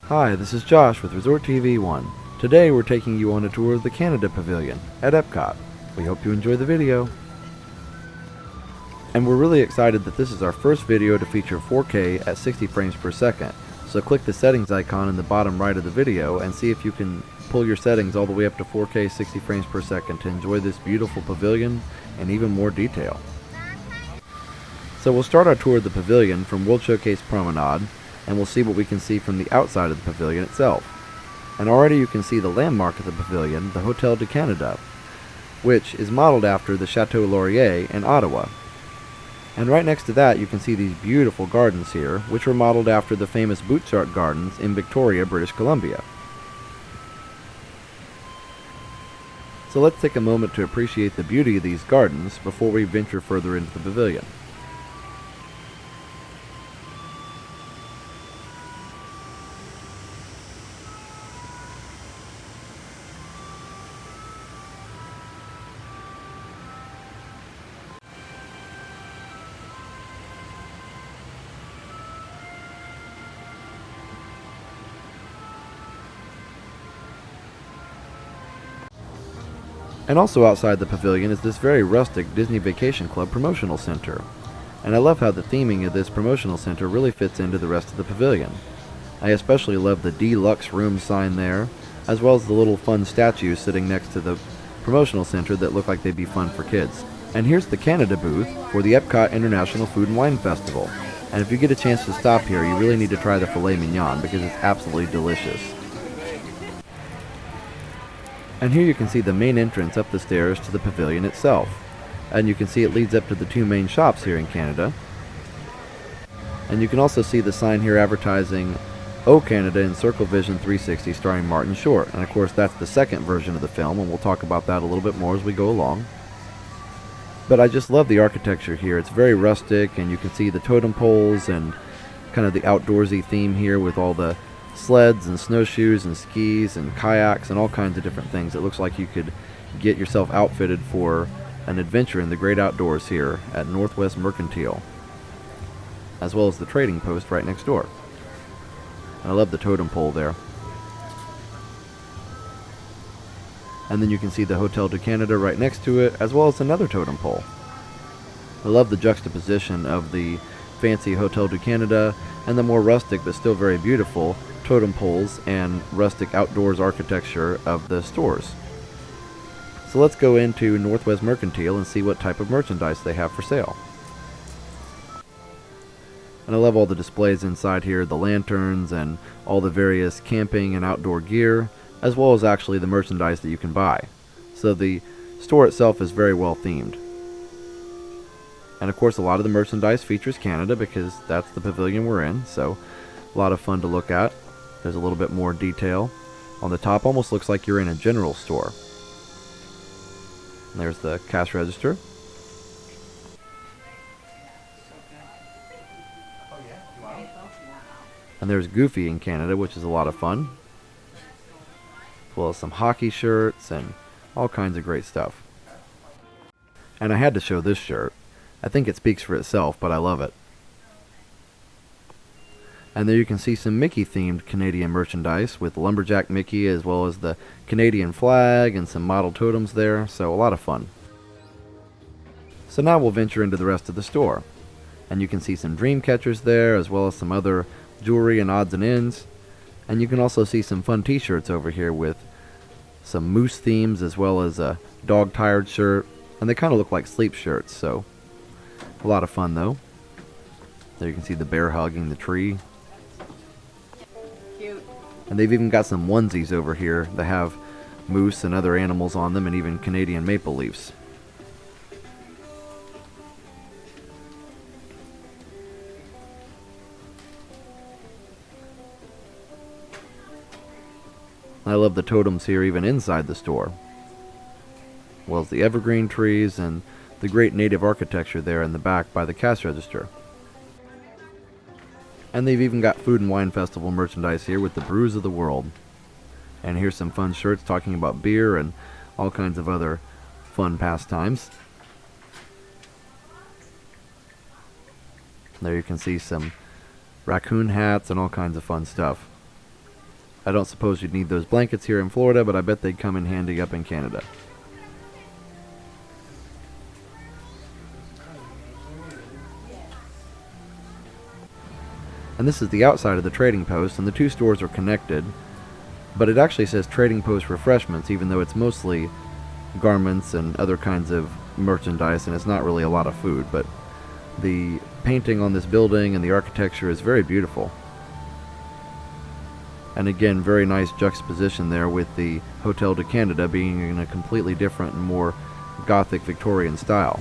Hi, this is Josh with Resort TV 1. Today we're taking you on a tour of the Canada Pavilion at Epcot. We hope you enjoy the video. And we're really excited that this is our first video to feature 4K at 60 frames per second. So click the settings icon in the bottom right of the video and see if you can pull your settings all the way up to 4K 60 frames per second to enjoy this beautiful pavilion in even more detail. So we'll start our tour of the pavilion from World Showcase Promenade, and we'll see what we can see from the outside of the pavilion itself. And already you can see the landmark of the pavilion, the Hotel de Canada, which is modeled after the Chateau Laurier in Ottawa. And right next to that you can see these beautiful gardens here, which were modeled after the famous Butchart Gardens in Victoria, British Columbia. So let's take a moment to appreciate the beauty of these gardens before we venture further into the pavilion. And also outside the pavilion is this very rustic Disney Vacation Club Promotional Center. And I love how the theming of this promotional center really fits into the rest of the pavilion. I especially love the deluxe room sign there, as well as the little fun statues sitting next to the promotional center that look like they'd be fun for kids. And here's the Canada booth for the Epcot International Food and Wine Festival. And if you get a chance to stop here, you really need to try the filet mignon because it's absolutely delicious. And here you can see the main entrance up the stairs to the pavilion itself. And you can see it leads up to the two main shops here in Canada. And you can also see the sign here advertising O Canada in Circle Vision 360 starring Martin Short. And of course that's the second version of the film, and we'll talk about that a little bit more as we go along. But I just love the architecture here. It's very rustic, and you can see the totem poles and kind of the outdoorsy theme here with all the sleds and snowshoes and skis and kayaks and all kinds of different things. It looks like you could get yourself outfitted for an adventure in the great outdoors here at Northwest Mercantile, as well as the trading post right next door. And I love the totem pole there. And then you can see the Hotel de Canada right next to it, as well as another totem pole. I love the juxtaposition of the fancy Hotel de Canada and the more rustic but still very beautiful totem poles and rustic outdoors architecture of the stores. So let's go into Northwest Mercantile and see what type of merchandise they have for sale. And I love all the displays inside here, the lanterns and all the various camping and outdoor gear, as well as actually the merchandise that you can buy. So the store itself is very well themed. And of course a lot of the merchandise features Canada because that's the pavilion we're in, so a lot of fun to look at. There's a little bit more detail on the top, almost looks like you're in a general store. And there's the cash register. And there's Goofy in Canada, which is a lot of fun. As well as some hockey shirts and all kinds of great stuff. And I had to show this shirt. I think it speaks for itself, but I love it. And there you can see some Mickey-themed Canadian merchandise with Lumberjack Mickey as well as the Canadian flag and some model totems there, so a lot of fun. So now we'll venture into the rest of the store. And you can see some dream catchers there as well as some other jewelry and odds and ends. And you can also see some fun t-shirts over here with some moose themes as well as a dog-tired shirt. And they kind of look like sleep shirts, so a lot of fun though. There you can see the bear hugging the tree. And they've even got some onesies over here that have moose and other animals on them and even Canadian maple leaves. I love the totems here even inside the store, as well as the evergreen trees and the great native architecture there in the back by the cash register. And they've even got Food and Wine Festival merchandise here with the brews of the world. And here's some fun shirts talking about beer and all kinds of other fun pastimes. There you can see some raccoon hats and all kinds of fun stuff. I don't suppose you'd need those blankets here in Florida, but I bet they'd come in handy up in Canada. And this is the outside of the trading post, and the two stores are connected, but it actually says Trading Post Refreshments, even though it's mostly garments and other kinds of merchandise, and it's not really a lot of food. But the painting on this building and the architecture is very beautiful. And again, very nice juxtaposition there with the Hotel de Canada being in a completely different and more Gothic Victorian style.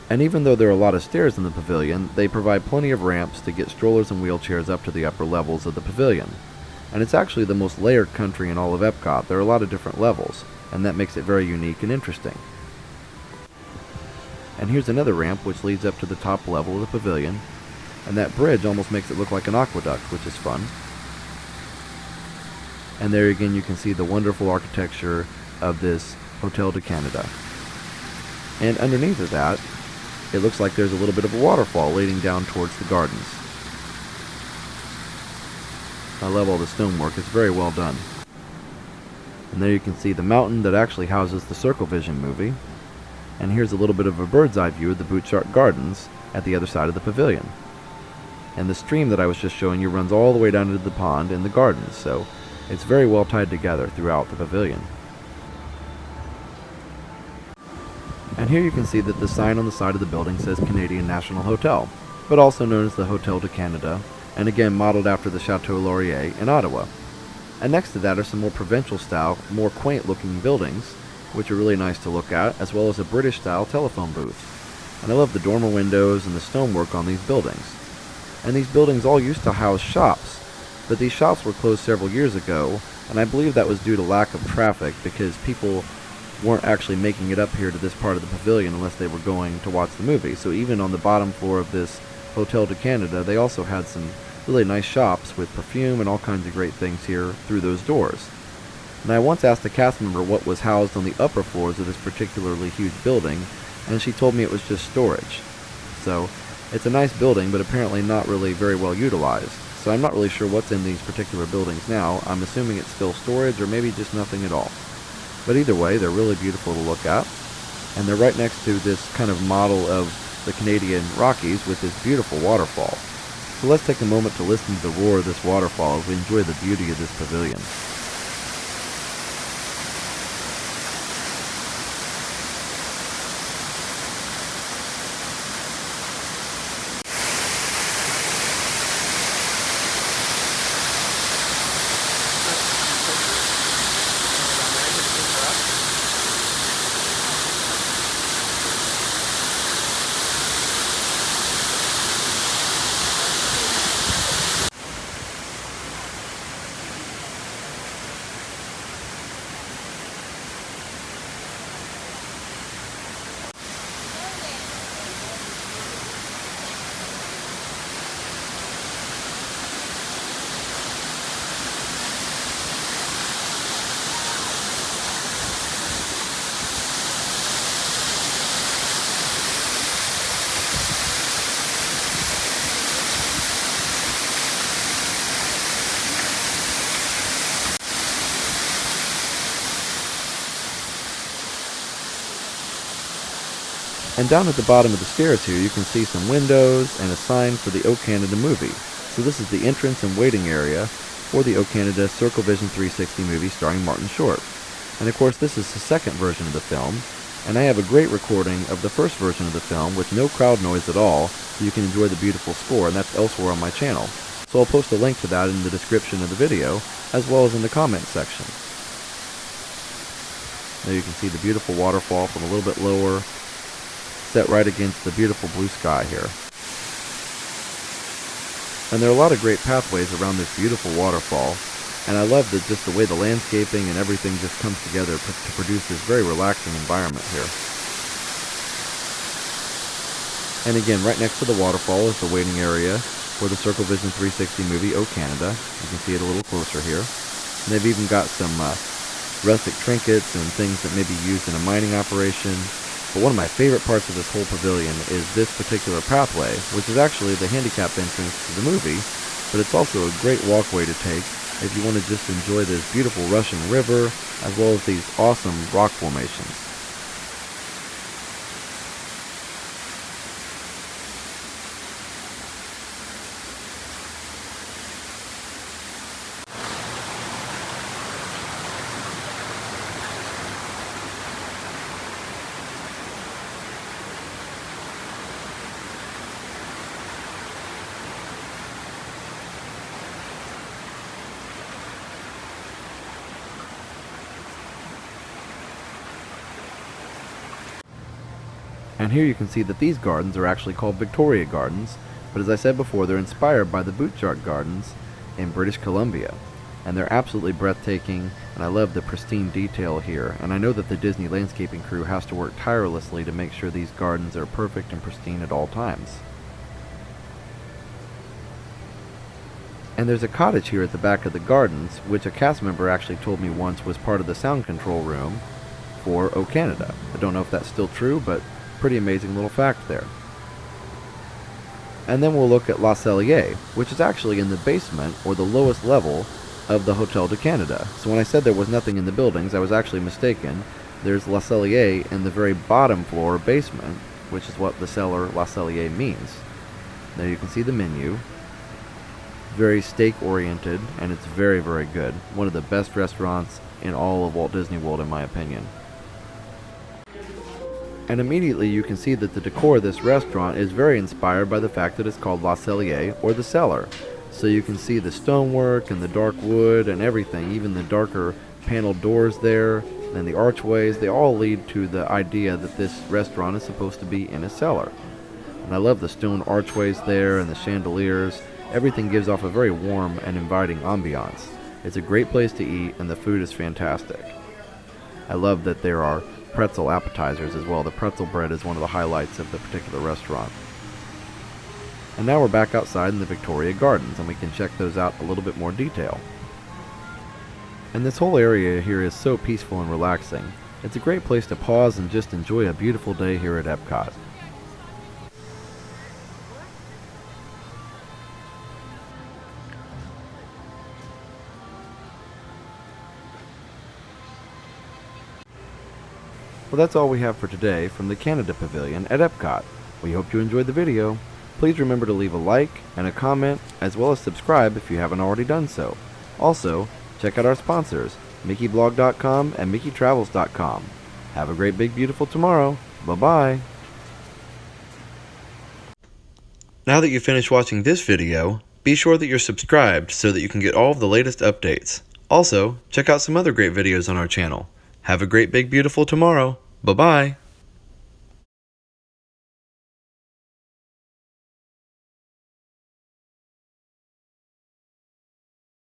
And even though there are a lot of stairs in the pavilion, they provide plenty of ramps to get strollers and wheelchairs up to the upper levels of the pavilion. And it's actually the most layered country in all of Epcot. There are a lot of different levels, and that makes it very unique and interesting. And here's another ramp which leads up to the top level of the pavilion, and that bridge almost makes it look like an aqueduct, which is fun. And there again you can see the wonderful architecture of this Hotel de Canada. And underneath of that, it looks like there's a little bit of a waterfall leading down towards the gardens. I love all the stonework, it's very well done. And there you can see the mountain that actually houses the Circle Vision movie. And here's a little bit of a bird's eye view of the Butchart Gardens at the other side of the pavilion. And the stream that I was just showing you runs all the way down into the pond in the gardens, so it's very well tied together throughout the pavilion. And here you can see that the sign on the side of the building says Canadian National Hotel, but also known as the Hotel de Canada, and again modeled after the Chateau Laurier in Ottawa. And next to that are some more provincial style, more quaint looking buildings, which are really nice to look at, as well as a British style telephone booth. And I love the dormer windows and the stonework on these buildings. And these buildings all used to house shops, but these shops were closed several years ago, and I believe that was due to lack of traffic because people weren't actually making it up here to this part of the pavilion unless they were going to watch the movie. So even on the bottom floor of this Hotel de Canada, they also had some really nice shops with perfume and all kinds of great things here through those doors. And I once asked a cast member what was housed on the upper floors of this particularly huge building, and she told me it was just storage. So it's a nice building, but apparently not really very well utilized. So I'm not really sure what's in these particular buildings now. I'm assuming it's still storage or maybe just nothing at all. But either way, they're really beautiful to look at. And they're right next to this kind of model of the Canadian Rockies with this beautiful waterfall. So let's take a moment to listen to the roar of this waterfall as we enjoy the beauty of this pavilion. And down at the bottom of the stairs here, you can see some windows and a sign for the O Canada movie. So this is the entrance and waiting area for the O Canada Circle Vision 360 movie starring Martin Short. And of course, this is the second version of the film, and I have a great recording of the first version of the film with no crowd noise at all, so you can enjoy the beautiful score, and that's elsewhere on my channel. So I'll post a link to that in the description of the video, as well as in the comments section. There you can see the beautiful waterfall from a little bit lower, set right against the beautiful blue sky here. And there are a lot of great pathways around this beautiful waterfall, and I love just the way the landscaping and everything just comes together to produce this very relaxing environment here. And again, right next to the waterfall is the waiting area for the Circle Vision 360 movie O Canada. You can see it a little closer here. And they've even got some rustic trinkets and things that may be used in a mining operation. But one of my favorite parts of this whole pavilion is this particular pathway, which is actually the handicap entrance to the movie, but it's also a great walkway to take if you want to just enjoy this beautiful rushing river as well as these awesome rock formations. And here you can see that these gardens are actually called Victoria Gardens, but as I said before, they're inspired by the Butchart Gardens in British Columbia. And they're absolutely breathtaking, and I love the pristine detail here. And I know that the Disney landscaping crew has to work tirelessly to make sure these gardens are perfect and pristine at all times. And there's a cottage here at the back of the gardens, which a cast member actually told me once was part of the sound control room for O Canada. I don't know if that's still true, but pretty amazing little fact there. And then we'll look at Salette, which is actually in the basement or the lowest level of the Hotel de Canada. So when I said there was nothing in the buildings, I was actually mistaken. There's Salette in the very bottom floor basement, which is what the cellar Salette means. There you can see the menu. Very steak oriented, and it's very, very good. One of the best restaurants in all of Walt Disney World in my opinion. And immediately you can see that the decor of this restaurant is very inspired by the fact that it's called Salette, or the cellar. So you can see the stonework and the dark wood and everything, even the darker paneled doors there, and the archways, they all lead to the idea that this restaurant is supposed to be in a cellar. And I love the stone archways there and the chandeliers. Everything gives off a very warm and inviting ambiance. It's a great place to eat, and the food is fantastic. I love that there are pretzel appetizers as well. The pretzel bread is one of the highlights of the particular restaurant. And now we're back outside in the Victoria Gardens, and we can check those out in a little bit more detail. And this whole area here is so peaceful and relaxing. It's a great place to pause and just enjoy a beautiful day here at Epcot. Well, that's all we have for today from the Canada Pavilion at Epcot. We hope you enjoyed the video. Please remember to leave a like and a comment, as well as subscribe if you haven't already done so. Also, check out our sponsors, MickeyBlog.com and MickeyTravels.com. Have a great big beautiful tomorrow. Bye-bye. Now that you've finished watching this video, be sure that you're subscribed so that you can get all of the latest updates. Also, check out some other great videos on our channel. Have a great big beautiful tomorrow. Bye-bye.